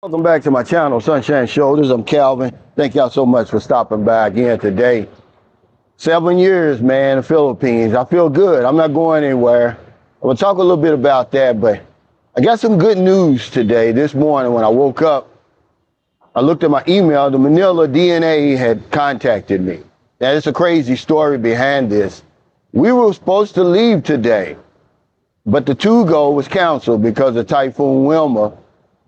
Welcome back to my channel, Sunshine Shoulders. I'm Calvin. Thank y'all so much for stopping by again today. 7 years, man, in the Philippines. I feel good. I'm not going anywhere. We'll talk a little bit about that, but I got some good news today. This morning when I woke up, I looked at my email. The Manila DNA had contacted me. Now, it's a crazy story behind this. We were supposed to leave today, but the to-go was canceled because of Typhoon Wilma.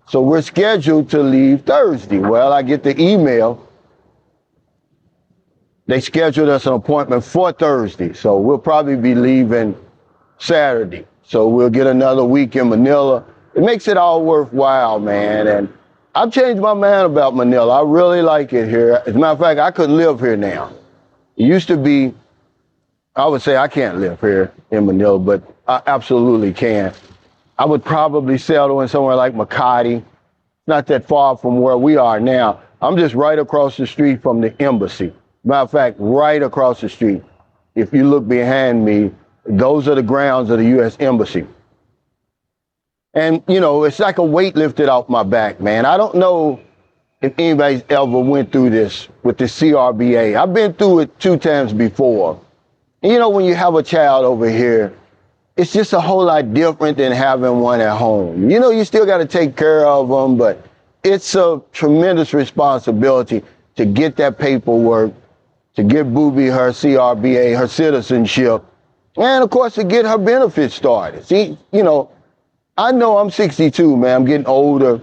So we're scheduled to leave Thursday. Well, I get the email. They scheduled us an appointment for Thursday. So we'll probably be leaving Saturday. So we'll get another week in Manila. It makes it all worthwhile, man. And I've changed my mind about Manila. I really like it here. As a matter of fact, I could live here now. It used to be, I would say I can't live here in Manila, but I absolutely can. I would probably settle in somewhere like Makati, not that far from where we are now. I'm just right across the street from the embassy. Matter of fact, right across the street. If you look behind me, those are the grounds of the U.S. Embassy. And, you know, it's like a weight lifted off my back, man. I don't know if anybody's ever went through this with the CRBA. I've been through it 2 times before. And, you know, when you have a child over here, it's just a whole lot different than having one at home. You know, you still got to take care of them, but it's a tremendous responsibility to get that paperwork, to get Booby her CRBA, her citizenship, and of course to get her benefits started. See, you know I'm 62, man. I'm getting older.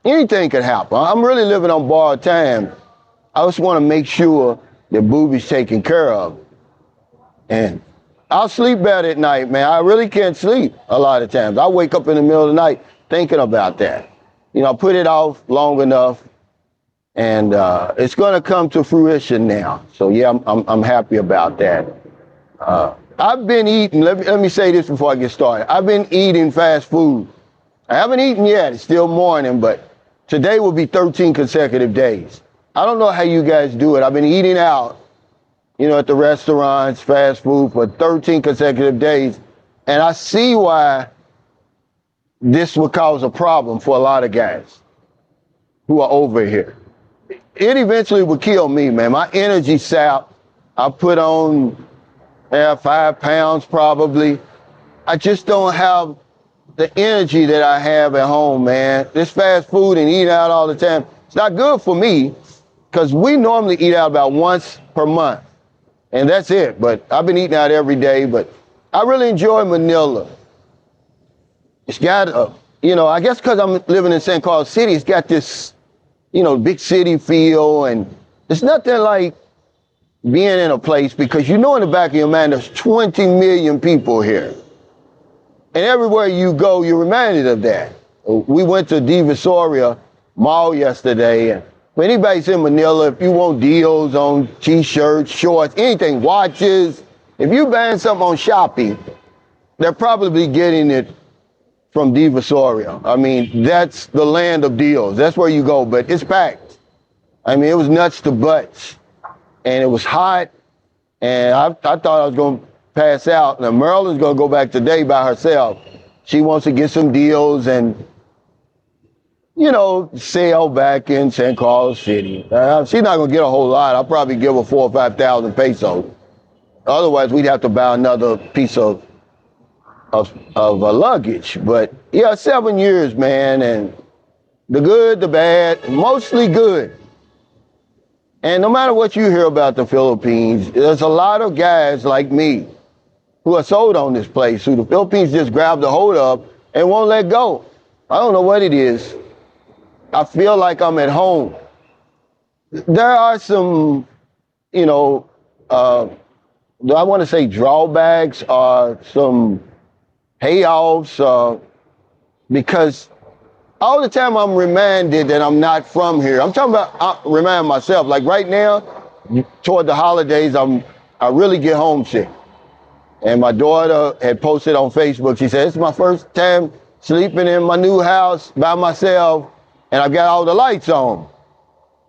Anything could happen. I'm really living on borrowed time. I just want to make sure that Booby's taken care of. And I'll sleep better at night, man. I really can't sleep a lot of times. I wake up in the middle of the night thinking about that. You know, I put it off long enough, and it's going to come to fruition now. So yeah, I'm happy about that. I've been eating. Let me say this before I get started. I've been eating fast food. I haven't eaten yet. It's still morning, but today will be 13 consecutive days. I don't know how you guys do it. I've been eating out, you know, at the restaurants, fast food for 13 consecutive days. And I see why this would cause a problem for a lot of guys who are over here. It eventually would kill me, man. My energy sap, I put on 5 pounds probably. I just don't have the energy that I have at home, man. This fast food and eating out all the time, it's not good for me because we normally eat out about once per month. And that's it. But I've been eating out every day. But I really enjoy Manila. It's got, I guess because I'm living in St. Carlos City, it's got this, big city feel. And it's nothing like being in a place because in the back of your mind, there's 20 million people here. And everywhere you go, you're reminded of that. We went to Divisoria Mall yesterday. And if anybody's in Manila, if you want deals on t-shirts, shorts, anything, watches, if you're buying something on Shopee, they're probably getting it from Divisoria. I mean, that's the land of deals. That's where you go, but it's packed. I mean, it was nuts to butts. And it was hot, and I thought I was going to pass out. Now, Marilyn's going to go back today by herself. She wants to get some deals and sail back in San Carlos City. She's not going to get a whole lot. I'll probably give her 4,000 or 5,000 pesos. Otherwise, we'd have to buy another piece of luggage. But yeah, 7 years, man, and the good, the bad, mostly good. And no matter what you hear about the Philippines, there's a lot of guys like me who are sold on this place, who the Philippines just grabbed a hold of and won't let go. I don't know what it is. I feel like I'm at home. There are some, I want to say drawbacks or some payoffs because all the time I'm reminded that I'm not from here. I'm talking about, I remind myself, like right now, toward the holidays, I really get homesick. And my daughter had posted on Facebook, she said, it's my first time sleeping in my new house by myself, and I've got all the lights on.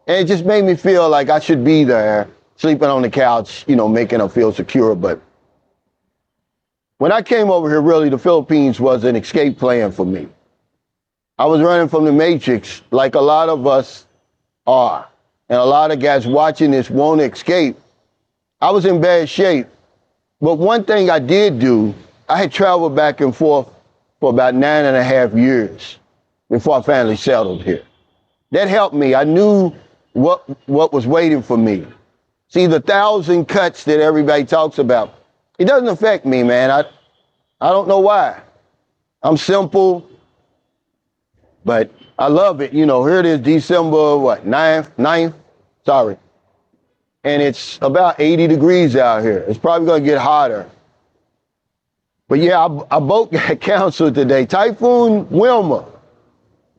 And it just made me feel like I should be there, sleeping on the couch, making her feel secure. But when I came over here, really, the Philippines was an escape plan for me. I was running from the Matrix like a lot of us are. And a lot of guys watching this won't escape. I was in bad shape. But one thing I did do, I had traveled back and forth for about 9.5 years before I finally settled here. That helped me. I knew what was waiting for me. See, the 1,000 cuts that everybody talks about, it doesn't affect me, man. I don't know why. I'm simple, but I love it. You know, here it is, December, 9th? Sorry. And it's about 80 degrees out here. It's probably going to get hotter. But yeah, our boat got canceled today. Typhoon Wilma.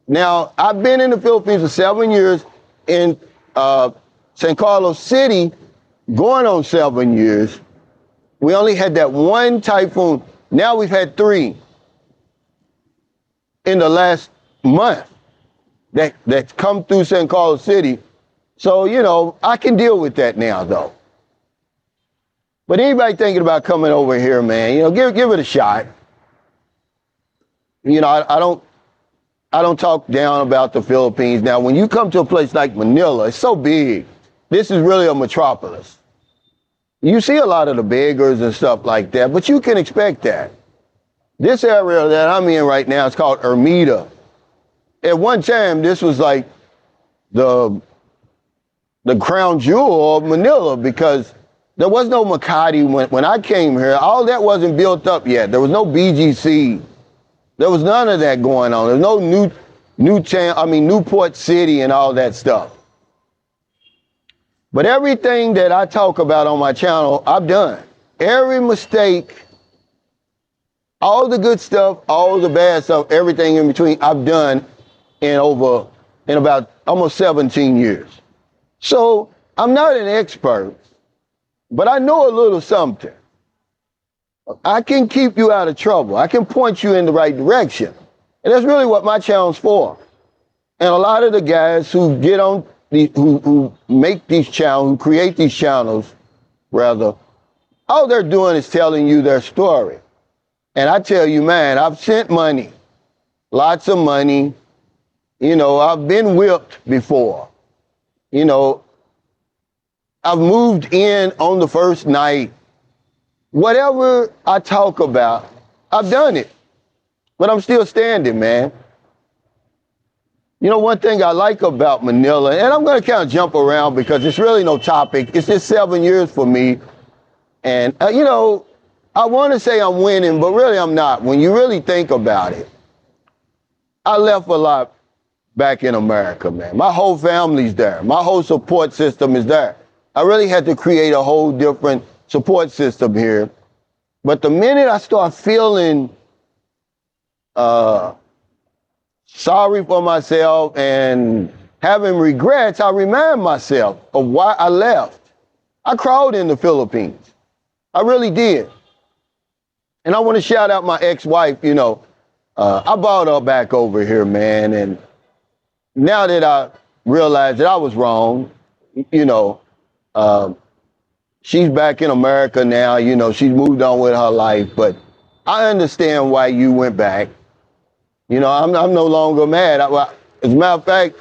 Now, I've been in the Philippines for 7 years, in San Carlos City, going on 7 years. We only had that one typhoon. Now we've had 3 in the last month that's come through San Carlos City. So, you know, I can deal with that now, though. But anybody thinking about coming over here, man, you know, give it a shot. You know, I don't talk down about the Philippines. Now, when you come to a place like Manila, it's so big. This is really a metropolis. You see a lot of the beggars and stuff like that, but you can expect that. This area that I'm in right now is called Ermita. At one time, this was like the crown jewel of Manila, because there was no Makati when I came here. All that wasn't built up yet. There was no BGC. There was none of that going on. There's no Newport City and all that stuff. But everything that I talk about on my channel, I've done. Every mistake, all the good stuff, all the bad stuff, everything in between, I've done in about almost 17 years. So I'm not an expert, but I know a little something. I can keep you out of trouble. I can point you in the right direction. And that's really what my channel's for. And a lot of the guys who get on, who make these channels, who create these channels, rather, all they're doing is telling you their story. And I tell you, man, I've sent money, lots of money. You know, I've been whipped before. You know, I've moved in on the first night. Whatever I talk about, I've done it. But I'm still standing, man. You know, one thing I like about Manila, and I'm going to kind of jump around because it's really no topic. It's just 7 years for me. And, you know, I want to say I'm winning, but really I'm not. When you really think about it, I left a lot back in America, man. My whole family's there. My whole support system is there. I really had to create a whole different support system here. But the minute I start feeling sorry for myself and having regrets, I remind myself of why I left. I crawled in the Philippines. I really did. And I want to shout out my ex-wife. You know, I brought her back over here, man. And now that I realize that I was wrong, you know, she's back in America now. You know, she's moved on with her life. But I understand why you went back. You know, I'm no longer mad. As a matter of fact,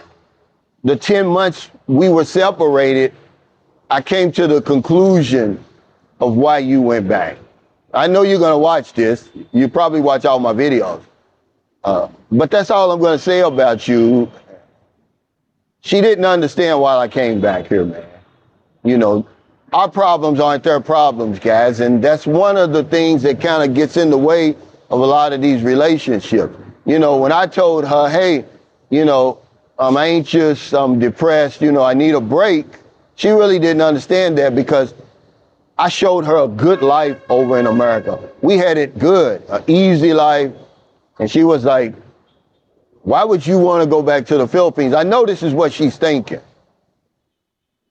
the 10 months we were separated, I came to the conclusion of why you went back. I know you're going to watch this. You probably watch all my videos. But that's all I'm going to say about you. She didn't understand why I came back here, man. You know, our problems aren't their problems, guys. And that's one of the things that kind of gets in the way of a lot of these relationships. You know, when I told her, hey, you know, I'm anxious, I'm depressed, you know, I need a break, she really didn't understand that because I showed her a good life over in America. We had it good, an easy life. And she was like, why would you want to go back to the Philippines? I know this is what she's thinking.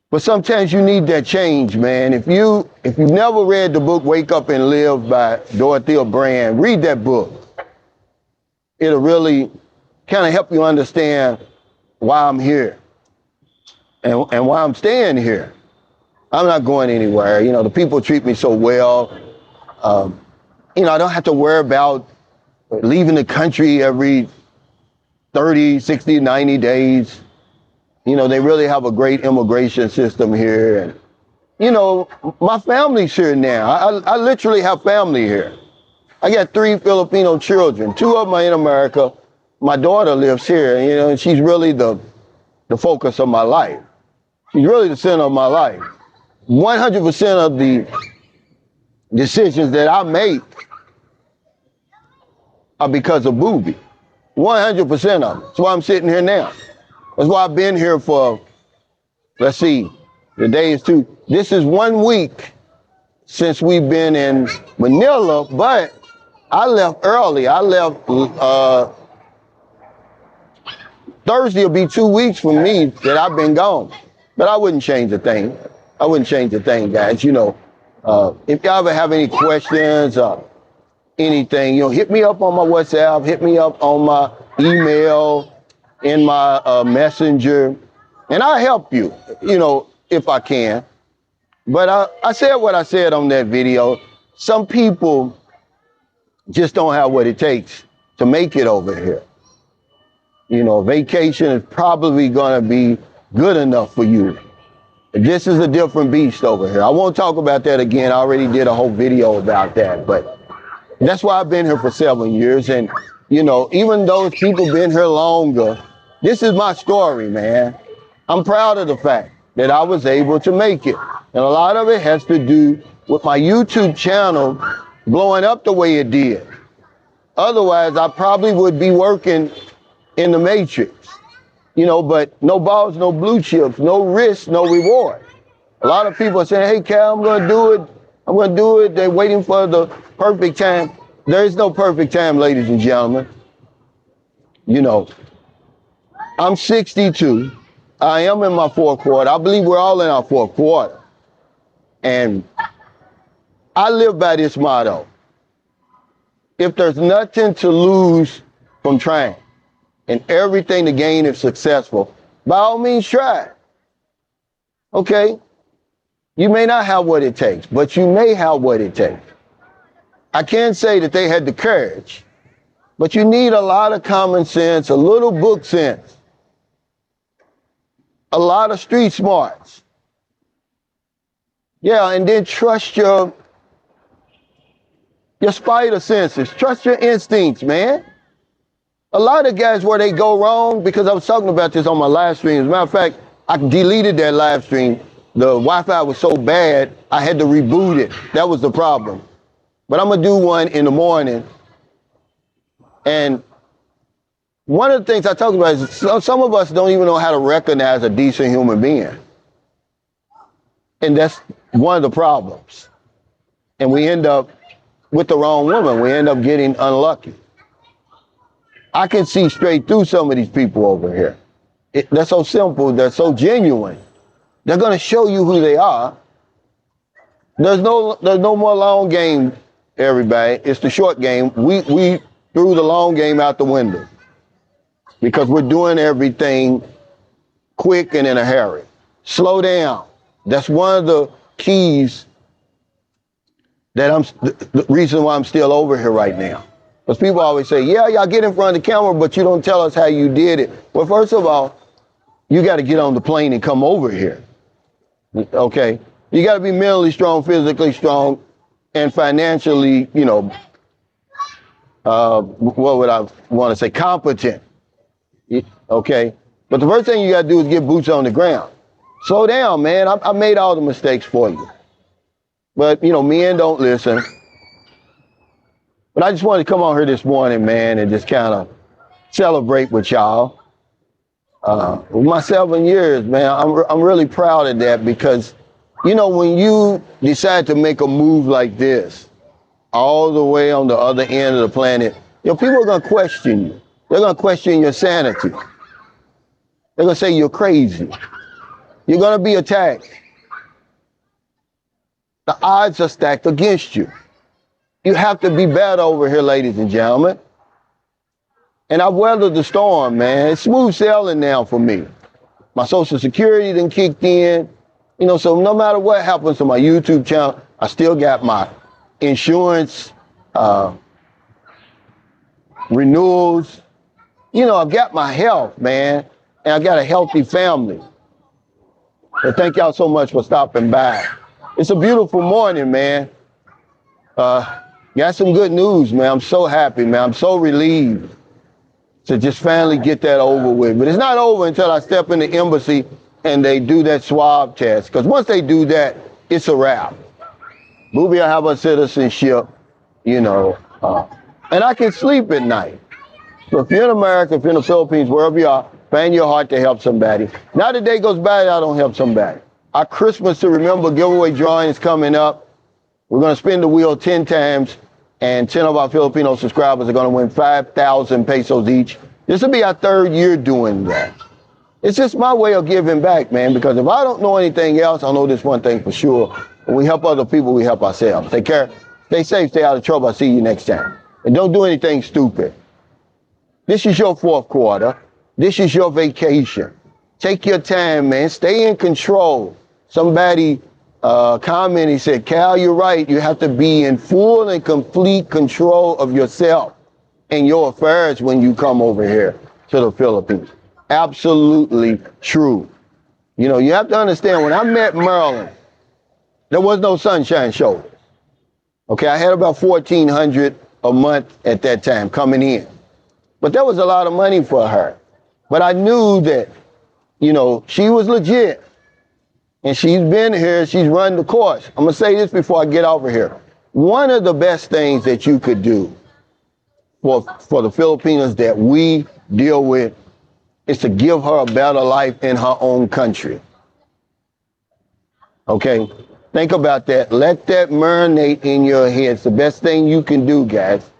But sometimes you need that change, man. If you've never read the book, Wake Up and Live by Dorothea Brand, read that book. It'll really kind of help you understand why I'm here and why I'm staying here. I'm not going anywhere. You know, the people treat me so well. You know, I don't have to worry about leaving the country every 30, 60, 90 days. You know, they really have a great immigration system here. And, you know, my family's here now. I literally have family here. I got 3 Filipino children. 2 of them are in America. My daughter lives here, you know, and she's really the focus of my life. She's really the center of my life. 100% of the decisions that I make are because of Booby. 100% of them. That's why I'm sitting here now. That's why I've been here for, let's see, the day is 2. This is 1 week since we've been in Manila, but I left early. I left, Thursday will be 2 weeks for me that I've been gone. But I wouldn't change a thing. I wouldn't change a thing, guys. You know, if y'all ever have any questions or anything, you know, hit me up on my WhatsApp, hit me up on my email, in my messenger, and I'll help you, you know, if I can. But I said what I said on that video. Some people just don't have what it takes to make it over here. You know, vacation is probably going to be good enough for you. This is a different beast over here. I won't talk about that again. I already did a whole video about that, but that's why I've been here for 7 years. And, you know, even those people been here longer, this is my story, man. I'm proud of the fact that I was able to make it. And a lot of it has to do with my YouTube channel blowing up the way it did. Otherwise, I probably would be working in the Matrix. You know, but no balls, no blue chips, no risk, no reward. A lot of people are saying, hey, Cal, I'm going to do it. I'm going to do it. They're waiting for the perfect time. There is no perfect time, ladies and gentlemen. You know, I'm 62. I am in my 4th quarter. I believe we're all in our 4th quarter. And I live by this motto. If there's nothing to lose from trying, and everything to gain if successful, by all means try. Okay? You may not have what it takes, but you may have what it takes. I can't say that they had the courage, but you need a lot of common sense, a little book sense, a lot of street smarts. Yeah, and then trust your spider senses. Trust your instincts, man. A lot of guys where they go wrong, because I was talking about this on my live stream. As a matter of fact, I deleted that live stream. The Wi-Fi was so bad, I had to reboot it. That was the problem. But I'm going to do one in the morning. And one of the things I talked about is some of us don't even know how to recognize a decent human being. And that's one of the problems. And we end up with the wrong woman. We end up getting unlucky. I can see straight through some of these people over here. They're so simple. They're so genuine. They're going to show you who they are. There's no more long game, everybody. It's the short game. We threw the long game out the window because we're doing everything quick and in a hurry. Slow down. That's one of the keys that the reason why I'm still over here right now. Because people always say, yeah, y'all get in front of the camera, but you don't tell us how you did it. Well, first of all, you got to get on the plane and come over here. Okay? You got to be mentally strong, physically strong, and financially, you know, what would I want to say, competent. Okay? But the first thing you got to do is get boots on the ground. Slow down, man. I made all the mistakes for you. But, you know, men don't listen. But I just wanted to come on here this morning, man, and just kind of celebrate with y'all. With my 7 years, man, I'm really proud of that because, you know, when you decide to make a move like this, all the way on the other end of the planet, you know, people are going to question you. They're going to question your sanity. They're going to say you're crazy. You're going to be attacked. The odds are stacked against you. You have to be better over here, ladies and gentlemen. And I've weathered the storm, man. It's smooth sailing now for me. My Social Security done kicked in. You know, so no matter what happens to my YouTube channel, I still got my insurance renewals. I've got my health, man, and I got a healthy family. So thank y'all so much for stopping by. It's a beautiful morning, man. Got some good news, man. I'm so happy, man. I'm so relieved to just finally get that over with. But it's not over until I step in the embassy and they do that swab test. Because once they do that, it's a wrap. Booby will have a citizenship, and I can sleep at night. So if you're in America, if you're in the Philippines, wherever you are, find your heart to help somebody. Now the day goes by, I don't help somebody. Our Christmas to Remember giveaway drawing is coming up. We're going to spin the wheel 10 times, and 10 of our Filipino subscribers are going to win 5,000 pesos each. This will be our 3rd year doing that. It's just my way of giving back, man, because if I don't know anything else, I know this one thing for sure. When we help other people, we help ourselves. Take care. Stay safe. Stay out of trouble. I'll see you next time. And don't do anything stupid. This is your 4th quarter. This is your vacation. Take your time, man. Stay in control. Somebody commented, he said, Cal, you're right. You have to be in full and complete control of yourself and your affairs when you come over here to the Philippines. Absolutely true. You have to understand, when I met Maryland, there was no sunshine shoulders. Okay, I had about $1,400 a month at that time coming in. But that was a lot of money for her. But I knew that, she was legit. And she's been here, she's run the course. I'm going to say this before I get over here. One of the best things that you could do for the Filipinos that we deal with is to give her a better life in her own country. Okay? Think about that. Let that marinate in your head. It's the best thing you can do, guys.